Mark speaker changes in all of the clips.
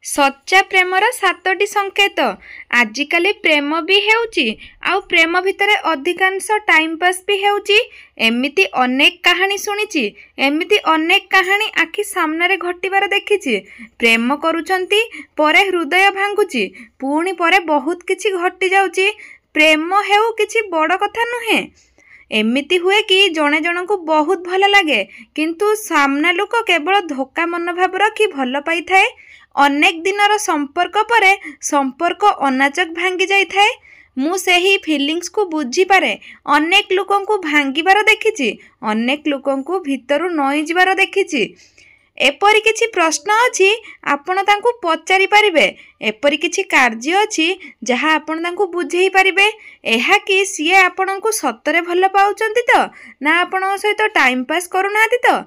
Speaker 1: सच्चा प्रेमर 7टी संकेत। आजिकाली प्रेम भी हेउची आउ प्रेम भितरे अधिकांश टाइम पास भी हेउची। एमिति अनेक कहानी सुनिची, एमिति अनेक कहानी आखि सामने घटिबार देखिची। प्रेम करूचंती परे हृदय भांगुची, पुणी परे बहुत किछि घटी जाउची। प्रेम हेउ किछि बड़ कथा नुहे। एमिति हुए कि जणे जनकु बहुत भल लगे, किंतु सामना लोक केवल धोका मनोभाव रखी भल पाई थाए। अनेक दिनर संपर्क परे संपर्क अनाचक भांगी जाई थाए। मु सेही फीलिंग्स को बुझी पारे। अनेक लोकन को भांगीबार देखिची, अनेक लोकन को भितरु नई जिबार देखिची। एपरि किछि प्रश्न अछि, आपण तांकु पचारि पारिबे। एपरि किछि कार्य अछि जहा आपण तांकु बुझेई पारिबे। एहा कि सिए आपणको सतरे भल पाउचंती तो ना आपण सहित टाइम पास करूनाती तो।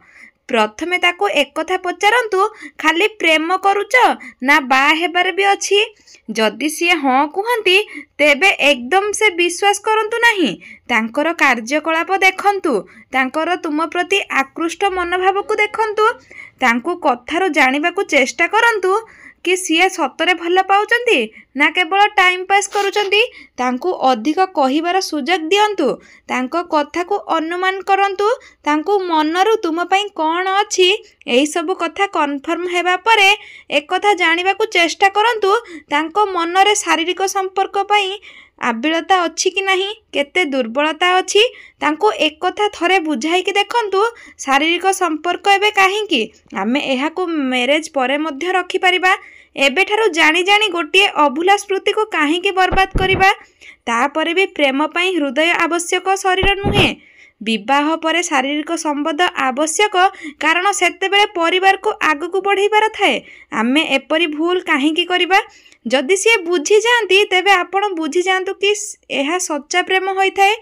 Speaker 1: प्रथमे ताको एक कथा पचारंतु, खाली प्रेम करूच ना बा हेबार भी अछि। जदि सी हाँ कहती तेबे एकदम से विश्वास करंतु नहीं। तांकर कार्यकलाप देखंतु, तांकर तुम प्रति आकृष्ट मनोभाव को देखंतु, तांको कथारो जानिबाकू चेष्टा करंतु कि सीए सतरे भल पाउचंती ना केवल टाइम पास करूचंती। तांको अधिक कहिबार सुजोग दियंतु, तांको कथा को अनुमान करंतु, तांको मनरु तुम पई कोन अछि एही सब कथा कन्फर्म हेबा परे एक कथा जानिबाकू चेष्टा करंतु, तांको मनरे शारीरिक संपर्क पई आबिलता अछि कि नहीं, केते दुर्बलता अछि, तांको एक कथा थरे बुझाई कि देखंतु। शारीरिक संपर्क एबे काहेकि आमे एहाको मैरेज परे मध्य रखि परिबा। एबे ठारू जानी जानी गोटिए अभुला स्मृति को काहेकि बर्बाद करिबा। तापरे भी प्रेम पई हृदय आवश्यक, शरीर नुहे। विवाह परे शारीरिक संबंध आवश्यक, कारण सेतेबेले परिवार को आगु को बढ़ाइबार थाए। आमे एपरि भूल काहेकि करिबा। जदि सी बुझी जाती तेबे आपण बुझी जातु कि यह सच्चा प्रेम होई थाए।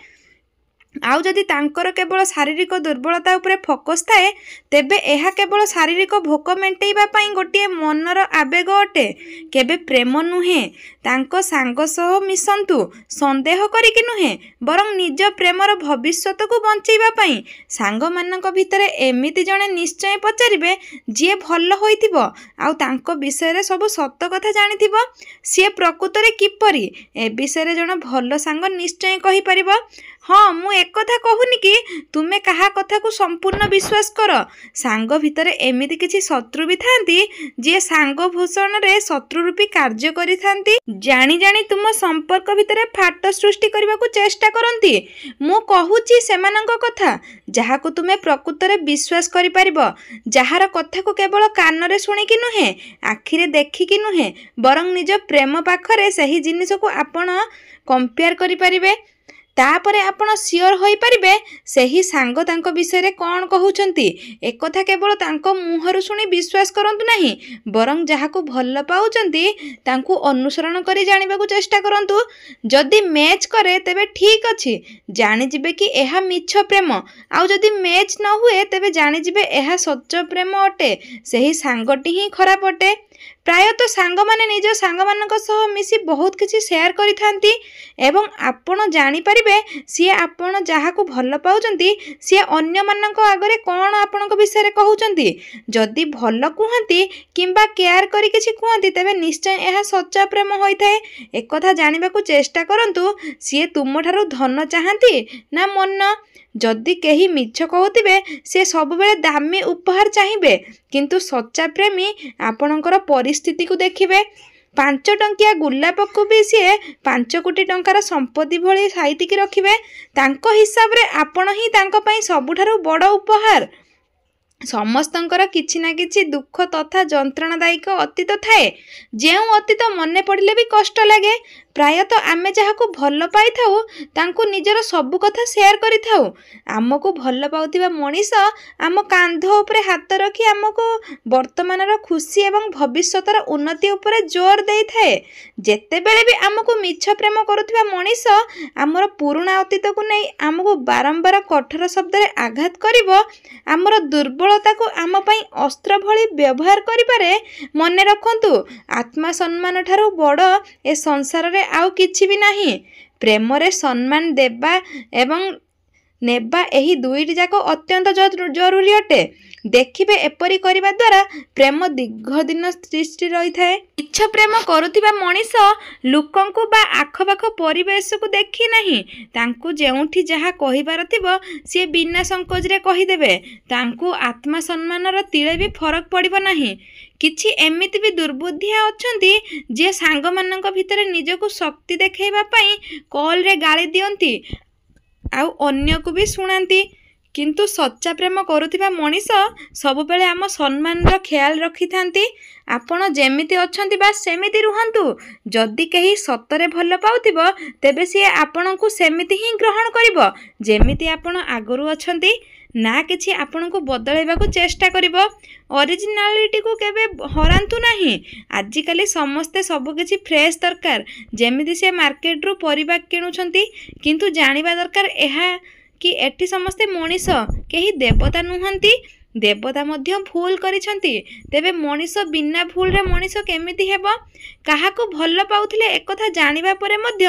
Speaker 1: आउ जदि तांकर केवल शारीरिक दुर्बलता उपरे फोकस थाए, तेबे एहा केवल शारीरिक भोक मेंटेइबा पई गोटिए मनर आवेग अटे, केबे प्रेम नुहे। तांको सांग सह मिसंतु, संदेह करिकि नुहे, बरं निज प्रेमर भविष्यत को बंचैबा पई। सांग मानक भितरे एमिति जणे निश्चय पचारिबे जे भल होइथिबो आउ तांको विषय रे सब सत्य कथा जानिथिबो। सी प्रकृतरे किपरि ए विषय जण भल सांग निश्चय कहि परिबो। हाँ, मु एक कथा कहूनी कि तुमे कहा कथा को संपूर्ण विश्वास कर। सांग भितरे एमिति किछि शत्रु भी थांती जे सांग भूषण रे शत्रु रूपी कार्य करि थांती। जानी जानी तुम संपर्क भितरे फाट सृष्टि करबा को चेष्टा करंती। मु कहूची सेमानंक कथा जहा को तुमे प्रकृत रे विश्वास करि परिबो, जहार कथा को केवल कान रे सुनी कि नुहे, आखिरे देखि कि नुहे, बरं निज प्रेम पाखरे सही जिनिस को आपण कंपेयर करि परिबे। तापरे आपण सियोर होई परिबे सही सांग तांको विषय कौन कहउचंती। एक कथा केवल तांको मुहरु सुनी विश्वास करंतु नहीं, बरं जहाको भल पाउचंती तांको अनुसरण करी जानिबाकू चेष्टा करंतु। जदि मैच करे तेबे ठीक अछि, जानि जिबे कि एहा मिछ प्रेम। आउ जदि मैच न हुए तेबे जानि जिबे एहा सच्च प्रेम अटे, सही सांगटी ही खराब अटे। प्रायतः सांग माने निज सांग मानक सह मिसी बहुत किछि शेयर करि थांती एवं आपण जानि परिबे सी आपण जहाको भल पाउचंती सी अन्य मानक आगरे कोन आपणक विषय रे कहउचंती। जदि भल कुहंती किंबा केयर करी किछि कुहंती तेबे निश्चय एहा सच्चा प्रेम होई थाए। एक कथा जानिबाकू चेष्टा करंतु, सी तुम ठारू धन चाहंती ना मन। जदि केही मिछ कहउतिबे से सब बेले दामी उपहार चाहिबे, किंतु सच्चा प्रेमी आपणकर परिस्थिति को देखिबे। 5 टंकिया गुलाप को भी सी 5 कोटी टंकार संपत्ति भली साइतिकी रखिबे। तांको हिसाब रे आपण ही तांको पई सबुठारू बड़ उपहार। समस्तंकर किछि ना किछि दुख तथा जंत्रणादायक अतीत थाए, जेउ अतीत मने पड़िले भी कष्ट लगे। प्रायतः आमे जहाको भल पाई थाउ तांको निजर सब कथा शेयर करि थाउ। आमको भल पाउथिबा मनीष आम कांध उपरे हाथ रखी आमको वर्तमानर खुशी एवं भविष्यतर उन्नति उपरे जोर देई थाए। जेते बेले भी आमको मिछ प्रेम करुथिबा मनीष आमर पुराना अतीत को नै आमको बारंबार कठोर शब्द रे आघात करिवो, आमर दुर्बलता को आम पई अस्त्र भली व्यवहार करिपारे। मने रखंतु, आत्मा सम्मान ठारू बड़ ए संसार रे आउ किछि भी नाही। प्रेम रे सम्मान देबा एवं ନେବା ଏହି ଦୁଇଟି ଯାକ ଅତ୍ୟନ୍ତ ଜରୁରୀ ଅଟେ। ଦେଖିବେ ଏପରି କରିବା ଦ୍ୱାରା ପ୍ରେମ ଦୀର୍ଘଦିନ ସୃଷ୍ଟି ରହିଥାଏ। ମିଛ ପ୍ରେମ କରୁଥିବା ମଣିଷ ଲୋକଙ୍କୁ ବା ଆଖପାଖ ପରିବେଶକୁ ଦେଖି ନାହିଁ, ତାଙ୍କୁ ଯେଉଁଠି ଯାହା କହିବାର ଥିବ ସିଏ ବିନା ସଂକୋଚରେ କହିଦେବେ। ତାଙ୍କୁ ଆତ୍ମସମ୍ମାନର ତିଳେ ବି ଫରକ ପଡ଼ିବ ନାହିଁ। କିଛି ଏମିତି ବି ଦୁର୍ବୃତ୍ତିଆ ଅଛନ୍ତି ଯିଏ ସାଙ୍ଗମାନଙ୍କ ଭିତରେ ନିଜକୁ ଶକ୍ତି ଦେଖାଇବା ପାଇଁ କଲରେ ଗାଳି ଦିଅନ୍ତି ଆଉ ଅନ୍ୟକୁ ବି ଶୁଣାନ୍ତି। କିନ୍ତୁ ସଚ୍ଚା ପ୍ରେମ କରୁଥିବା ମଣିଷ ସବୁବେଳେ ଆମ ସମ୍ମାନର ଖ୍ୟାଲ ରଖିଥାନ୍ତି। ଆପଣ ଯେମିତି ଅଛନ୍ତି ବାସ୍ ସେମିତି ରୁହନ୍ତୁ। ଯଦି କେହି ସତରେ ଭଲ ପାଉଥିବ ତେବେ ସିଏ ଆପଣଙ୍କୁ ସେମିତି ହିଁ ଗ୍ରହଣ କରିବ ଯେମିତି ଆପଣ ଆଗରୁ ଅଛନ୍ତି, ନା କିଛି ଆପଣଙ୍କୁ ବଦଳାଇବାକୁ ଚେଷ୍ଟା କରିବ। ଅରିଜିନାଲିଟିକୁ କେବେ ହରାନ୍ତୁ ନାହିଁ। ଆଜିକାଲି ସମସ୍ତେ ସବୁକିଛି ଫ୍ରେଶ୍ ଦରକାର, ଯେମିତି ସେ ମାର୍କେଟରୁ ପରିବା କିଣୁଛନ୍ତି। କିନ୍ତୁ ଜାଣିବା ଦରକାର ଏହା କି ଏଠି ସମସ୍ତେ ମଣିଷ, କେହି ଦେବତା ନୁହନ୍ତି। ଦେବତା ମଧ୍ୟ ଭୁଲ କରିଛନ୍ତି। ତେବେ ମଣିଷ ବିନା ଭୁଲରେ ମଣିଷ କେମିତି ହେବ? କାହାକୁ ଭଲ ପାଉଥିଲେ ଏକଥା ଜାଣିବା ପରେ ମଧ୍ୟ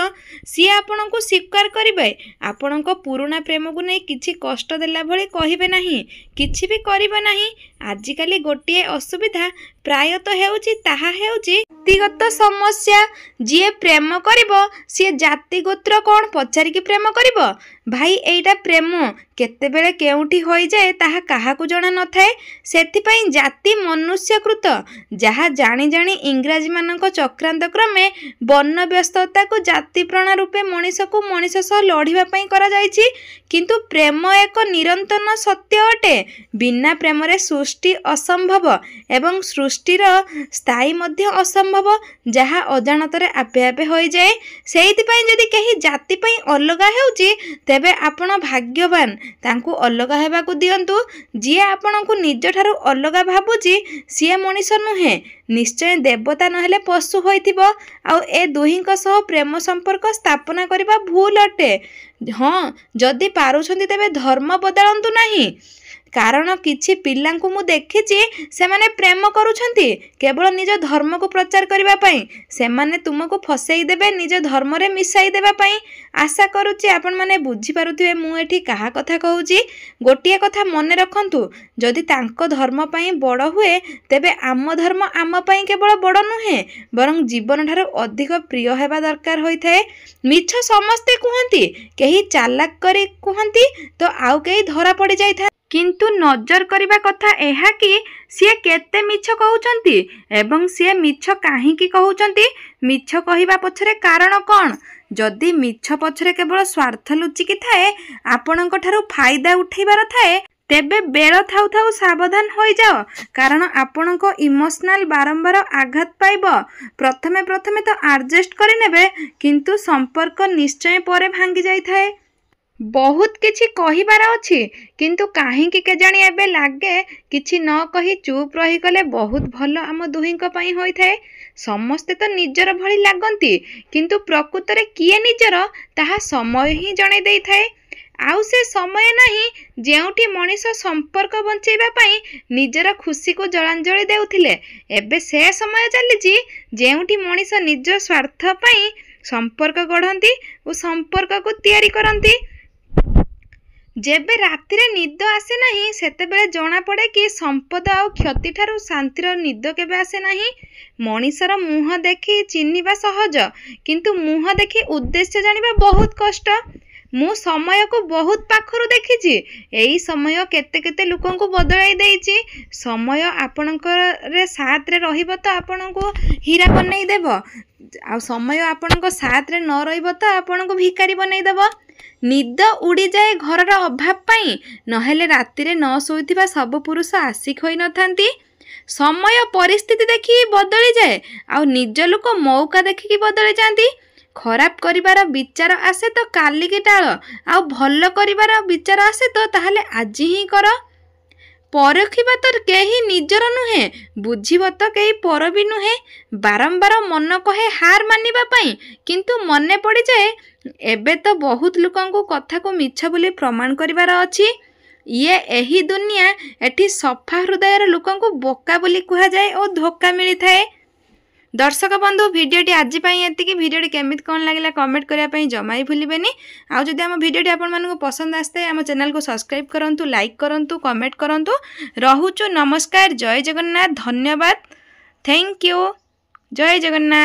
Speaker 1: ସିଏ ଆପଣଙ୍କୁ ସ୍ୱୀକାର କରିବେ। ଆପଣଙ୍କ ପୁରୁଣା ପ୍ରେମକୁ ନେଇ କିଛି କଷ୍ଟ ଦେଲା ଭଳି କହିବେ ନାହିଁ, କିଛି ବି କରିବେ ନାହିଁ। ଆଜିକାଲି ଗୋଟିଏ ଅସୁବିଧା ପ୍ରାୟତଃ ହେଉଛି, ତାହା ହେଉଛି ବ୍ୟକ୍ତିଗତ ସମସ୍ୟା। ଯିଏ ପ୍ରେମ କରିବ ସିଏ ଜାତି ଗୋତ୍ର କ'ଣ ପଚାରିକି ପ୍ରେମ କରିବ? ଭାଇ, ଏଇଟା ପ୍ରେମ କେତେବେଳେ କେଉଁଠି ହୋଇଯାଏ ତାହା କାହାକୁ ଜଣା ନଥାଏ। ସେଥିପାଇଁ ଜାତି ମନୁଷ୍ୟକୃତ। ଯାହା ଜାଣି ଜାଣି ଇଂରାଜୀମାନଙ୍କ ଚକ୍ରାନ୍ତ କ୍ରମେ ବର୍ଣ୍ଣ ବ୍ୟସ୍ତତାକୁ ଜାତିପ୍ରଣ ରୂପେ ମଣିଷକୁ ମଣିଷ ସହ ଲଢ଼ିବା ପାଇଁ କରାଯାଇଛି। କିନ୍ତୁ ପ୍ରେମ ଏକ ନିରନ୍ତର ସତ୍ୟ ଅଟେ। ବିନା ପ୍ରେମରେ ସୃଷ୍ଟି ଅସମ୍ଭବ ଏବଂ ସୃଷ୍ଟିର ସ୍ଥାୟୀ ମଧ୍ୟ ଅସମ୍ଭବ, ଯାହା ଅଜାଣତରେ ଆପେ ଆପେ ହୋଇଯାଏ। ସେଇଥିପାଇଁ ଯଦି କେହି ଜାତି ପାଇଁ ଅଲଗା ହେଉଛି ତେବେ ଆପଣ ଭାଗ୍ୟବାନ, ତାଙ୍କୁ ଅଲଗା ହେବାକୁ ଦିଅନ୍ତୁ। ଯିଏ ଆପଣଙ୍କୁ ନିଜଠାରୁ ଅଲଗା ଭାବୁଛି ସିଏ ମଣିଷ ନୁହେଁ, ନିଶ୍ଚୟ ଦେବତା ନହେଲେ ପଶୁ ହୋଇଥିବ। ଆଉ ଏ ଦୁହିଁଙ୍କ ସହ ପ୍ରେମ ସମ୍ପର୍କ ସ୍ଥାପନା କରିବା ଭୁଲ ଅଟେ। ହଁ, ଯଦି ପାରୁଛନ୍ତି ତେବେ ଧର୍ମ ବଦଳାନ୍ତୁ ନାହିଁ। କାରଣ କିଛି ପିଲାଙ୍କୁ ମୁଁ ଦେଖିଛି, ସେମାନେ ପ୍ରେମ କରୁଛନ୍ତି କେବଳ ନିଜ ଧର୍ମକୁ ପ୍ରଚାର କରିବା ପାଇଁ। ସେମାନେ ତୁମକୁ ଫସେଇ ଦେବେ ନିଜ ଧର୍ମରେ ମିଶାଇ ଦେବା ପାଇଁ। ଆଶା କରୁଛି ଆପଣମାନେ ବୁଝିପାରୁଥିବେ ମୁଁ ଏଠି କାହା କଥା କହୁଛି। ଗୋଟିଏ କଥା ମନେ ରଖନ୍ତୁ, ଯଦି ତାଙ୍କ ଧର୍ମ ପାଇଁ ବଡ଼ ହୁଏ ତେବେ ଆମ ଧର୍ମ ଆମ ପାଇଁ କେବଳ ବଡ଼ ନୁହେଁ, ବରଂ ଜୀବନଠାରୁ ଅଧିକ ପ୍ରିୟ ହେବା ଦରକାର ହୋଇଥାଏ। ମିଛ ସମସ୍ତେ କୁହନ୍ତି, କେହି ଚାଲାକ କରି କୁହନ୍ତି ତ ଆଉ କେହି ଧରା ପଡ଼ିଯାଇଥାଏ। କିନ୍ତୁ ନଜର କରିବା କଥା ଏହା କି ସିଏ କେତେ ମିଛ କହୁଛନ୍ତି ଏବଂ ସିଏ ମିଛ କାହିଁକି କହୁଛନ୍ତି? ମିଛ କହିବା ପଛରେ କାରଣ କ'ଣ? ଯଦି ମିଛ ପଛରେ କେବଳ ସ୍ୱାର୍ଥ ଲୁଚିକି ଥାଏ, ଆପଣଙ୍କ ଠାରୁ ଫାଇଦା ଉଠାଇବାର ଥାଏ, ତେବେ ବେଳ ଥାଉ ଥାଉ ସାବଧାନ ହୋଇଯାଅ। କାରଣ ଆପଣଙ୍କ ଇମୋସନାଲ ବାରମ୍ବାର ଆଘାତ ପାଇବ। ପ୍ରଥମେ ତ ଆଡ଼ଜଷ୍ଟ କରିନେବେ, କିନ୍ତୁ ସମ୍ପର୍କ ନିଶ୍ଚୟ ପରେ ଭାଙ୍ଗି ଯାଇଥାଏ। ବହୁତ କିଛି କହିବାର ଅଛି, କିନ୍ତୁ କାହିଁକି କେଜାଣି ଏବେ ଲାଗେ କିଛି ନ କହି ଚୁପ୍ ରହିଗଲେ ବହୁତ ଭଲ ଆମ ଦୁହିଁଙ୍କ ପାଇଁ ହୋଇଥାଏ। ସମସ୍ତେ ତ ନିଜର ଭଳି ଲାଗନ୍ତି, କିନ୍ତୁ ପ୍ରକୃତରେ କିଏ ନିଜର ତାହା ସମୟ ହିଁ ଜଣାଇ ଦେଇଥାଏ। ଆଉ ସେ ସମୟ ନାହିଁ ଯେଉଁଠି ମଣିଷ ସମ୍ପର୍କ ବଞ୍ଚାଇବା ପାଇଁ ନିଜର ଖୁସିକୁ ଜଳାଞ୍ଜଳି ଦେଉଥିଲେ। ଏବେ ସେ ସମୟ ଚାଲିଛି ଯେଉଁଠି ମଣିଷ ନିଜ ସ୍ୱାର୍ଥ ପାଇଁ ସମ୍ପର୍କ ଗଢ଼ନ୍ତି ଓ ସମ୍ପର୍କକୁ ତିଆରି କରନ୍ତି। ଯେବେ ରାତିରେ ନିଦ ଆସେ ନାହିଁ ସେତେବେଳେ ଜଣାପଡ଼େ କି ସମ୍ପଦ ଆଉ କ୍ଷତିଠାରୁ ଶାନ୍ତିର ନିଦ କେବେ ଆସେ ନାହିଁ। ମଣିଷର ମୁହଁ ଦେଖି ଚିହ୍ନିବା ସହଜ, କିନ୍ତୁ ମୁହଁ ଦେଖି ଉଦ୍ଦେଶ୍ୟ ଜାଣିବା ବହୁତ କଷ୍ଟ। ମୁଁ ସମୟକୁ ବହୁତ ପାଖରୁ ଦେଖିଛି। ଏଇ ସମୟ କେତେ କେତେ ଲୋକଙ୍କୁ ବଦଳାଇ ଦେଇଛି। ସମୟ ଆପଣଙ୍କର ସାଥରେ ରହିବ ତ ଆପଣଙ୍କୁ ହୀରା ବନେଇ ଦେବ, ଆଉ ସମୟ ଆପଣଙ୍କ ସାଥରେ ନ ରହିବ ତ ଆପଣଙ୍କୁ ଭିକାରୀ ବନେଇ ଦେବ। ନିଦ ଉଡ଼ିଯାଏ ଘରର ଅଭାବ ପାଇଁ, ନହେଲେ ରାତିରେ ନ ଶୋଇଥିବା ସବୁ ପୁରୁଷ ଆଶିକ ହୋଇନଥାନ୍ତି। ସମୟ ପରିସ୍ଥିତି ଦେଖି ବଦଳିଯାଏ, ଆଉ ନିଜ ଲୋକ ମୌକା ଦେଖିକି ବଦଳି ଯାଆନ୍ତି। ଖରାପ କରିବାର ବିଚାର ଆସେ ତ କାଲିକି ଟାଳ, ଆଉ ଭଲ କରିବାର ବିଚାର ଆସେ ତ ତାହେଲେ ଆଜି ହିଁ କର। ପରଖିବା ତ କେହି ନିଜର ନୁହେଁ, ବୁଝିବ ତ କେହି ପର ବି ନୁହେଁ। ବାରମ୍ବାର ମନ କହେ ହାର ମାନିବା ପାଇଁ, କିନ୍ତୁ ମନେ ପଡ଼ିଯାଏ ଏବେ ତ ବହୁତ ଲୋକଙ୍କୁ କଥାକୁ ମିଛ ବୋଲି ପ୍ରମାଣ କରିବାର ଅଛି। ଏହି ଦୁନିଆ, ଏଠି ସଫା ହୃଦୟର ଲୋକଙ୍କୁ ବୋକା ବୋଲି କୁହାଯାଏ ଓ ଧୋକା ମିଳିଥାଏ। दर्शक बंधु भिडियोटी आज ये भिडियोटी केमित कौन लगे कमेंट करने जमा ही भूलें। आउ जदि आम भिडियोटी आपको पसंद आसता आम चैनल को सब्सक्राइब करूँ, लाइक करूँ, कमेंट करूँ। रोचु नमस्कार, जय जगन्नाथ, धन्यवाद, थैंक यू, जय जगन्नाथ।